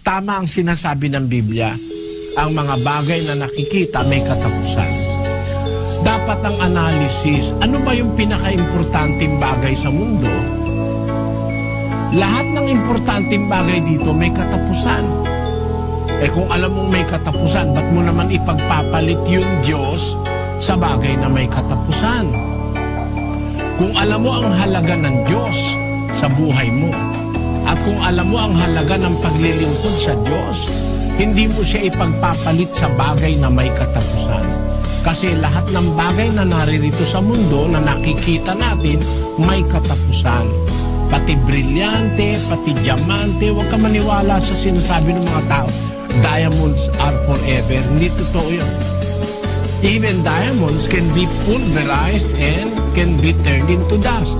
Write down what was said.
Tama ang sinasabi ng Biblia, ang mga bagay na nakikita may katapusan. Dapat ang analysis, ano ba yung pinaka-importanting bagay sa mundo? Lahat ng importanteng bagay dito may katapusan. Kung alam mong may katapusan, ba't mo naman ipagpapalit yung Diyos sa bagay na may katapusan? Kung alam mo ang halaga ng Diyos sa buhay mo, at kung alam mo ang halaga ng paglilingkod sa Diyos, hindi mo siya ipagpapalit sa bagay na may katapusan. Kasi lahat ng bagay na naririto sa mundo na nakikita natin, may katapusan. Pati brilyante, pati diamante, huwag ka maniwala sa sinasabi ng mga tao, diamonds are forever. Hindi totoo yun. Even diamonds can be pulverized and can be turned into dust.